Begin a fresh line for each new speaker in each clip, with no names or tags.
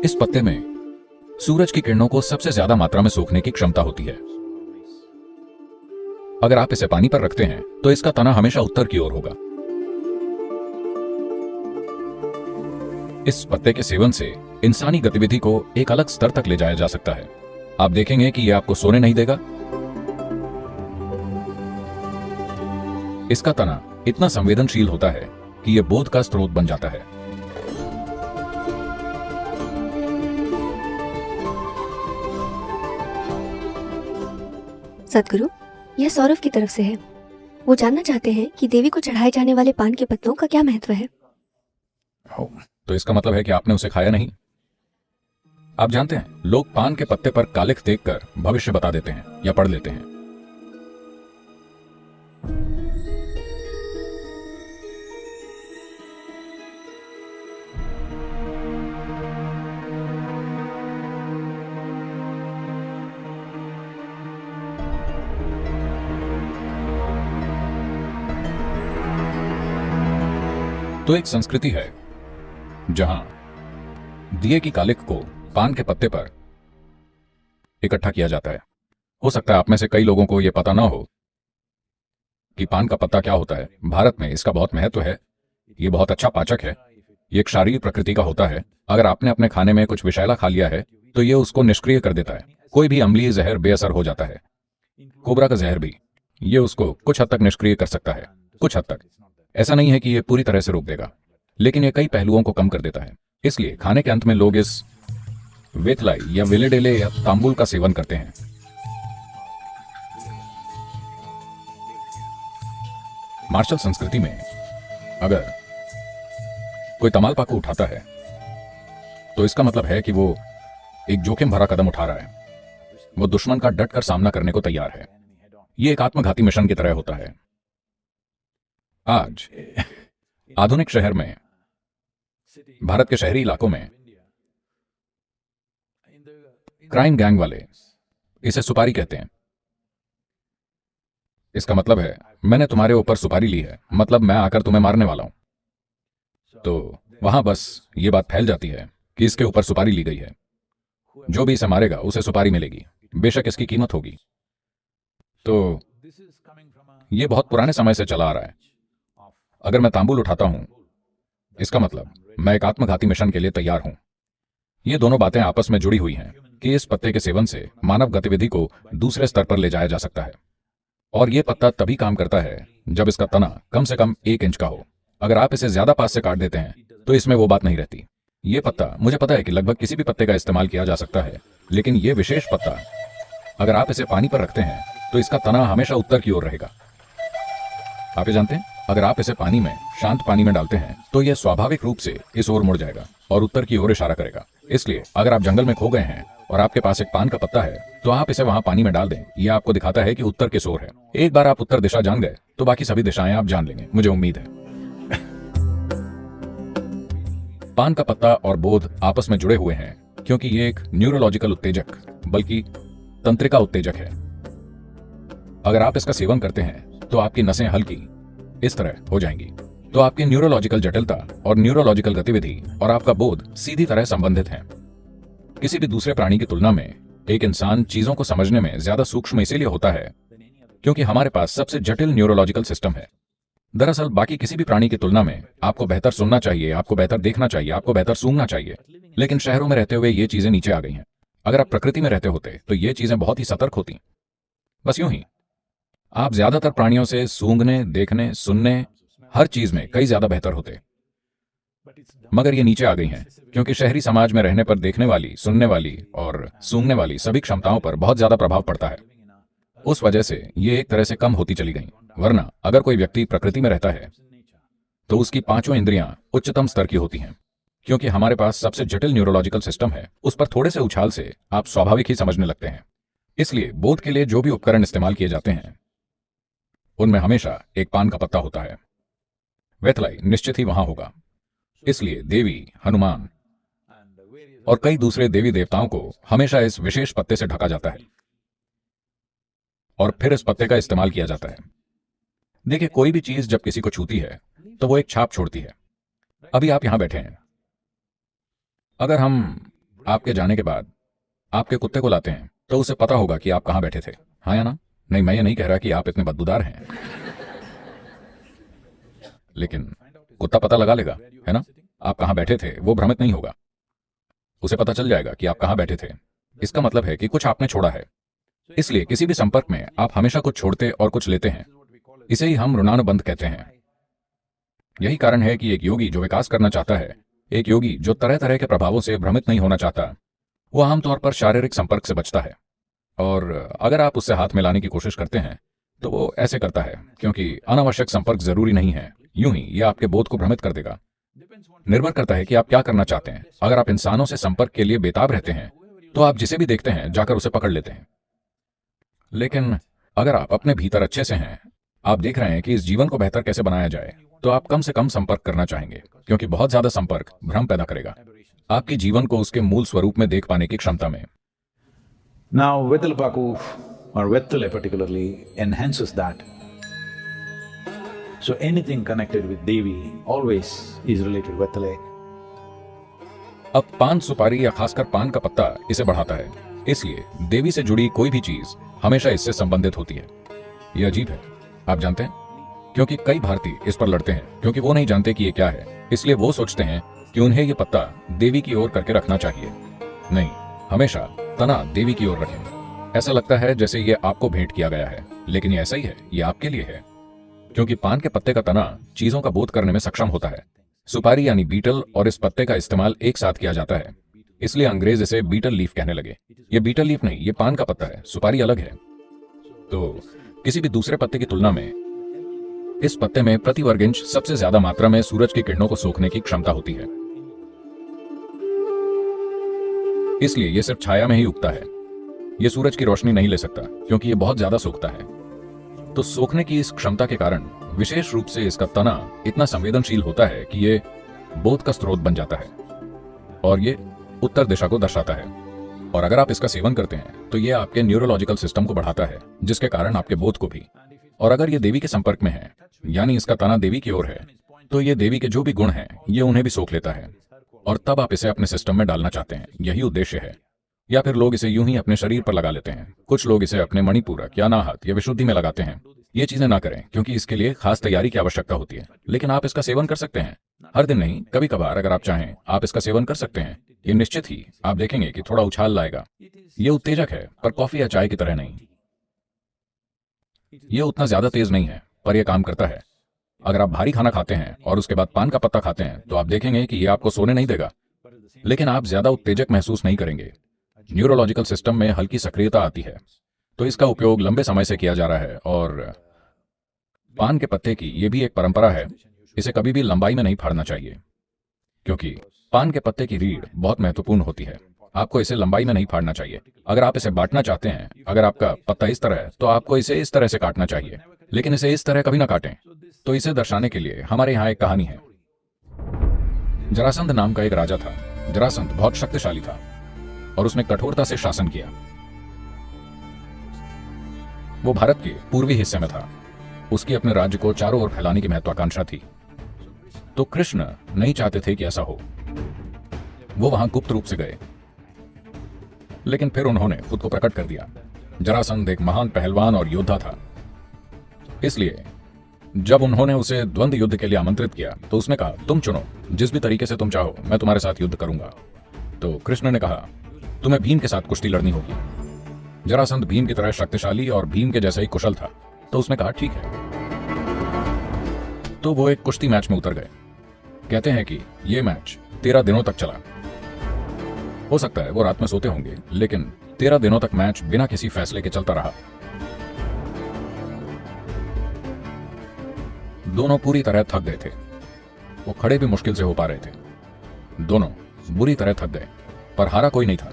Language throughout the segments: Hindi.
इस पत्ते में सूरज की किरणों को सबसे ज्यादा मात्रा में सोखने की क्षमता होती है। अगर आप इसे पानी पर रखते हैं तो इसका तना हमेशा उत्तर की ओर होगा। इस पत्ते के सेवन से इंसानी गतिविधि को एक अलग स्तर तक ले जाया जा सकता है। आप देखेंगे कि यह आपको सोने नहीं देगा। इसका तना इतना संवेदनशील होता है कि यह बोध का स्रोत बन जाता है।
सदगुरु, यह सौरभ की तरफ से है। वो जानना चाहते हैं कि देवी को चढ़ाए जाने वाले पान के पत्तों का क्या महत्व है।
तो इसका मतलब है कि आपने उसे खाया नहीं। आप जानते हैं, लोग पान के पत्ते पर कालिख देखकर भविष्य बता देते हैं या पढ़ लेते हैं। तो एक संस्कृति है जहां दिए की कालिख को पान के पत्ते पर इकट्ठा किया जाता है। हो सकता है आप में से कई लोगों को यह पता ना हो कि पान का पत्ता क्या होता है। भारत में इसका बहुत महत्व है। यह बहुत अच्छा पाचक है। यह एक शारीरिक प्रकृति का होता है। अगर आपने अपने खाने में कुछ विषैला खा लिया है तो यह उसको निष्क्रिय कर देता है। कोई भी अम्लीय जहर बेअसर हो जाता है। कोबरा का जहर भी, यह उसको कुछ हद तक निष्क्रिय कर सकता है। कुछ हद तक। ऐसा नहीं है कि यह पूरी तरह से रोक देगा, लेकिन यह कई पहलुओं को कम कर देता है। इसलिए खाने के अंत में लोग इस वेथलाई या विलेडेले या तांबुल का सेवन करते हैं। मार्शल संस्कृति में अगर कोई तमालपाकू उठाता है तो इसका मतलब है कि वो एक जोखिम भरा कदम उठा रहा है। वो दुश्मन का डट कर सामना करने को तैयार है। यह एक आत्मघाती मिशन की तरह होता है। आज आधुनिक शहर में, भारत के शहरी इलाकों में, क्राइम गैंग वाले इसे सुपारी कहते हैं। इसका मतलब है, मैंने तुम्हारे ऊपर सुपारी ली है, मतलब मैं आकर तुम्हें मारने वाला हूं। तो वहां बस ये बात फैल जाती है कि इसके ऊपर सुपारी ली गई है। जो भी इसे मारेगा उसे सुपारी मिलेगी, बेशक इसकी कीमत होगी। तो ये बहुत पुराने समय से चला आ रहा है। अगर मैं तांबुल उठाता हूं, इसका मतलब मैं एक आत्मघाती मिशन के लिए तैयार हूं। ये दोनों बातें आपस में जुड़ी हुई हैं कि इस पत्ते के सेवन से मानव गतिविधि को दूसरे स्तर पर ले जाया जा सकता है। और यह पत्ता तभी काम करता है जब इसका तना कम से कम 1 इंच का हो। अगर आप इसे ज्यादा पास से काट देते हैं तो इसमें वो बात नहीं रहती। यह पत्ता, मुझे पता है कि लगभग किसी भी पत्ते का इस्तेमाल किया जा सकता है, लेकिन यह विशेष पत्ता, अगर आप इसे पानी पर रखते हैं तो इसका तना हमेशा उत्तर की ओर रहेगा। आप ये जानते हैं, अगर आप इसे पानी में, शांत पानी में डालते हैं तो यह स्वाभाविक रूप से इस ओर मुड़ जाएगा और उत्तर की ओर इशारा करेगा। इसलिए अगर आप जंगल में खो गए हैं और आपके पास एक पान का पत्ता है तो आप इसे वहां पानी में डाल दें। यह आपको दिखाता है कि उत्तर किस ओर है। एक बार आप उत्तर दिशा जान गए तो बाकी सभी दिशाएं आप जान लेंगे, मुझे उम्मीद है। पान का पत्ता और बोध आपस में जुड़े हुए हैं क्योंकि यह एक न्यूरोलॉजिकल उत्तेजक, बल्कि तंत्रिका उत्तेजक है। अगर आप इसका सेवन करते हैं तो आपकी नसें हल्की इस तरह हो जाएंगी, तो आपकी न्यूरोलॉजिकल जटिलता और न्यूरोलॉजिकल गतिविधि और आपका बोध सीधी तरह संबंधित हैं। किसी भी दूसरे प्राणी की तुलना में एक इंसान चीजों को समझने में ज्यादा सूक्ष्म इसीलिए होता है क्योंकि हमारे पास सबसे जटिल न्यूरोलॉजिकल सिस्टम है। दरअसल बाकी किसी भी प्राणी की तुलना में आपको बेहतर सुनना चाहिए, आपको बेहतर देखना चाहिए, आपको बेहतर सूंघना चाहिए, लेकिन शहरों में रहते हुए ये चीजें नीचे आ गई हैं। अगर आप प्रकृति में रहते होते तो ये चीजें बहुत ही सतर्क होती। बस यूं ही आप ज्यादातर प्राणियों से सूंघने, देखने, सुनने, हर चीज में कई ज्यादा बेहतर होते। मगर ये नीचे आ गई हैं क्योंकि शहरी समाज में रहने पर देखने वाली, सुनने वाली और सूंघने वाली सभी क्षमताओं पर बहुत ज्यादा प्रभाव पड़ता है। उस वजह से ये एक तरह से कम होती चली गई। वरना अगर कोई व्यक्ति प्रकृति में रहता है तो उसकी 5 इंद्रियां उच्चतम स्तर की होती हैं। क्योंकि हमारे पास सबसे जटिल न्यूरोलॉजिकल सिस्टम है, उस पर थोड़े से उछाल से आप स्वाभाविक ही समझने लगते हैं। इसलिए बोध के लिए जो भी उपकरण इस्तेमाल किए जाते हैं उनमें हमेशा एक पान का पत्ता होता है। वेथलाई निश्चित ही वहां होगा। इसलिए देवी, हनुमान और कई दूसरे देवी देवताओं को हमेशा इस विशेष पत्ते से ढका जाता है और फिर इस पत्ते का इस्तेमाल किया जाता है। देखिए, कोई भी चीज जब किसी को छूती है तो वो एक छाप छोड़ती है। अभी आप यहां बैठे हैं, अगर हम आपके जाने के बाद आपके कुत्ते को लाते हैं तो उसे पता होगा कि आप कहां बैठे थे, हाँ या ना? नहीं, मैं ये नहीं कह रहा कि आप इतने बदबूदार हैं, लेकिन कुत्ता पता लगा लेगा, है ना? आप कहां बैठे थे वो भ्रमित नहीं होगा, उसे पता चल जाएगा कि आप कहां बैठे थे। इसका मतलब है कि कुछ आपने छोड़ा है। इसलिए किसी भी संपर्क में आप हमेशा कुछ छोड़ते और कुछ लेते हैं। इसे ही हम ऋणानुबंध कहते हैं। यही कारण है कि एक योगी जो विकास करना चाहता है, एक योगी जो तरह तरह के प्रभावों से भ्रमित नहीं होना चाहता, वो आमतौर पर शारीरिक संपर्क से बचता है। और अगर आप उससे हाथ मिलाने की कोशिश करते हैं तो वो ऐसे करता है क्योंकि अनावश्यक संपर्क जरूरी नहीं है। यूं ही यह आपके बोध को भ्रमित कर देगा। निर्भर करता है कि आप क्या करना चाहते हैं। अगर आप इंसानों से संपर्क के लिए बेताब रहते हैं तो आप जिसे भी देखते हैं जाकर उसे पकड़ लेते हैं। लेकिन अगर आप अपने भीतर अच्छे से हैं, आप देख रहे हैं कि इस जीवन को बेहतर कैसे बनाया जाए, तो आप कम से कम संपर्क करना चाहेंगे, क्योंकि बहुत ज्यादा संपर्क भ्रम पैदा करेगा आपके जीवन को उसके मूल स्वरूप में देख पाने की क्षमता में।
Now, Vettalapaku, or Vettala particularly, enhances that. So anything connected with Devi always is related to Vettala.
अब पान सुपारी या खासकर पान का पत्ता इसे बढ़ाता है, इसलिए देवी से जुड़ी कोई भी चीज हमेशा इससे संबंधित होती है। यह अजीब है, आप जानते हैं, क्योंकि कई भारतीय इस पर लड़ते हैं क्योंकि वो नहीं जानते कि ये क्या है। इसलिए वो सोचते हैं कि उन्हें ये पत्ता देवी की ओर करके रखना चाहिए। नहीं, हमेशा तना देवी की ओर रखें। ऐसा लगता है जैसे ये आपको भेंट किया गया है, लेकिन ये ऐसा ही है, ये आपके लिए है, क्योंकि पान के पत्ते का तना चीजों का बोध करने में सक्षम होता है। सुपारी यानी बीटल और इस पत्ते का इस्तेमाल एक साथ किया जाता है, इसलिए अंग्रेज इसे बीटल लीफ कहने लगे। ये बीटल लीफ नहीं, ये पान का पत्ता है, सुपारी अलग है। तो किसी भी दूसरे पत्ते की तुलना में इस पत्ते में प्रति वर्ग इंच सबसे ज्यादा मात्रा में सूरज की किरणों को सोखने की क्षमता होती है, इसलिए यह सिर्फ छाया में ही उगता है। यह सूरज की रोशनी नहीं ले सकता क्योंकि यह बहुत ज्यादा सोखता है। तो सोखने की इस क्षमता के कारण विशेष रूप से इसका तना इतना संवेदनशील होता है कि यह बोध का स्रोत बन जाता है और यह उत्तर दिशा को दर्शाता है। और अगर आप इसका सेवन करते हैं तो यह आपके न्यूरोलॉजिकल सिस्टम को बढ़ाता है, जिसके कारण आपके बोध को भी। और अगर यह देवी के संपर्क में है, यानी इसका तना देवी की ओर है, तो यह देवी के जो भी गुण हैं ये उन्हें भी सोख लेता है और तब आप इसे अपने सिस्टम में डालना चाहते हैं। यही उद्देश्य है। या फिर लोग इसे यूं ही अपने शरीर पर लगा लेते हैं। कुछ लोग इसे अपने मणिपूरक या अनाहत या विशुद्धि में लगाते हैं। ये चीजें ना करें क्योंकि इसके लिए खास तैयारी की आवश्यकता होती है, लेकिन आप इसका सेवन कर सकते हैं। हर दिन नहीं, कभी कभार अगर आप चाहें आप इसका सेवन कर सकते हैं। ये निश्चित ही आप देखेंगे कि थोड़ा उछाल लाएगा। ये उत्तेजक है, पर कॉफी या चाय की तरह नहीं। ये उतना ज्यादा तेज नहीं है, पर यह काम करता है। अगर आप भारी खाना खाते हैं और उसके बाद पान का पत्ता खाते हैं तो आप देखेंगे कि यह आपको सोने नहीं देगा, लेकिन आप ज्यादा उत्तेजक महसूस नहीं करेंगे। न्यूरोलॉजिकल सिस्टम में हल्की सक्रियता आती है। तो इसका उपयोग लंबे समय से किया जा रहा है। और पान के पत्ते की यह भी एक परंपरा है, इसे कभी भी लंबाई में नहीं फाड़ना चाहिए, क्योंकि पान के पत्ते की रीढ़ बहुत महत्वपूर्ण होती है। आपको इसे लंबाई में नहीं फाड़ना चाहिए। अगर आप इसे बांटना चाहते हैं, अगर आपका पत्ता इस तरह है तो आपको इसे इस तरह से काटना चाहिए, लेकिन इसे इस तरह कभी ना काटें। तो इसे दर्शाने के लिए हमारे यहाँ एक कहानी है। जरासंध नाम का एक राजा था। जरासंध बहुत शक्तिशाली था और उसने कठोरता से शासन किया। वो भारत के पूर्वी हिस्से में था। उसकी अपने राज्य को चारों ओर फैलाने की महत्वाकांक्षा थी। तो कृष्ण नहीं चाहते थे कि ऐसा हो। वो वहां गुप्त रूप से गए, लेकिन फिर उन्होंने खुद को प्रकट कर दिया। जरासंध एक महान पहलवान और योद्धा था, इसलिए जब उन्होंने उसे द्वंद्व युद्ध के लिए आमंत्रित किया तो उसने कहा, तुम चुनो, जिस भी तरीके से तुम चाहो मैं तुम्हारे साथ युद्ध करूंगा। तो कृष्ण ने कहा, तुम्हें भीम के साथ कुश्ती लड़नी होगी। जरासंध भीम की तरह शक्तिशाली और भीम के जैसा ही कुशल था। तो उसने कहा, ठीक है। तो वो एक कुश्ती मैच में उतर गए। कहते हैं कि यह मैच 13 दिनों तक चला। हो सकता है वो रात में सोते होंगे, लेकिन 13 दिनों तक मैच बिना किसी फैसले के चलता रहा। दोनों पूरी तरह थक गए थे। वो खड़े भी मुश्किल से हो पा रहे थे। दोनों बुरी तरह थक गए, पर हारा कोई नहीं था।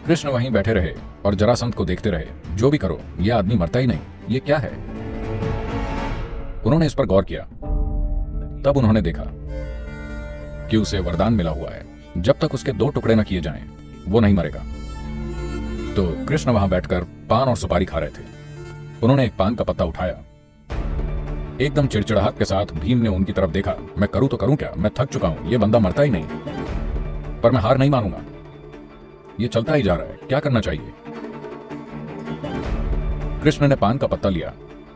कृष्ण वहीं बैठे रहे और जरासंध को देखते रहे। जो भी करो, यह आदमी मरता ही नहीं, ये क्या है? उन्होंने इस पर गौर किया। तब उन्होंने देखा कि उसे वरदान मिला हुआ है, जब तक उसके 2 टुकड़े न किए जाएं, वो नहीं मरेगा। तो कृष्ण वहां बैठकर पान और सुपारी खा रहे थे। उन्होंने एक पान का पत्ता उठाया। एकदम चिड़चिड़ाहट के साथ भीम ने उनकी तरफ देखा। मैं करूं तो करूं क्या? मैं थक चुका हूं, ये बंदा मरता ही नहीं, पर मैं हार नहीं मानूंगा। ये चलता ही जा रहा है, क्या करना चाहिए? कृष्ण ने पान का पत्ता लिया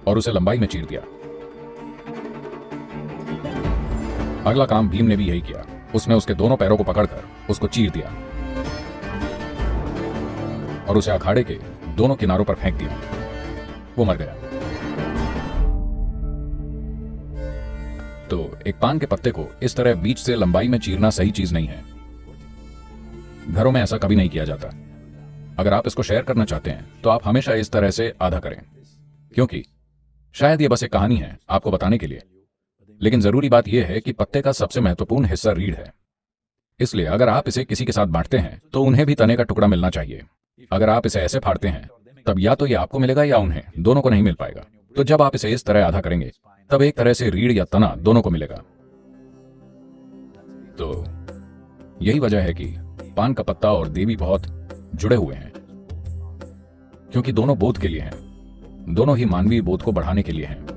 और उसे लंबाई में चीर दिया। अगला काम भीम ने भी यही किया। उसने उसके दोनों पैरों को पकड़कर उसको चीर दिया और उसे अखाड़े के दोनों किनारों पर फेंक दिया। वो मर गया। तो एक पान के पत्ते को इस तरह बीच से लंबाई में चीरना सही चीज नहीं है। घरों में ऐसा कभी नहीं किया जाता। अगर आप इसको शेयर करना चाहते हैं तो आप हमेशा इस तरह से आधा करें, क्योंकि शायद ये बस एक कहानी है आपको बताने के लिए, लेकिन जरूरी बात यह है कि पत्ते का सबसे महत्वपूर्ण हिस्सा रीढ़ है। इसलिए अगर आप इसे किसी के साथ बांटते हैं तो उन्हें भी तने का टुकड़ा मिलना चाहिए। अगर आप इसे ऐसे फाड़ते हैं तब या तो ये आपको मिलेगा या उन्हें, दोनों को नहीं मिल पाएगा। तो जब आप इसे इस तरह आधा करेंगे तब एक तरह से रीढ़ या तना दोनों को मिलेगा। तो यही वजह है कि पान का पत्ता और देवी बहुत जुड़े हुए हैं, क्योंकि दोनों बोध के लिए हैं, दोनों ही मानवीय बोध को बढ़ाने के लिए हैं।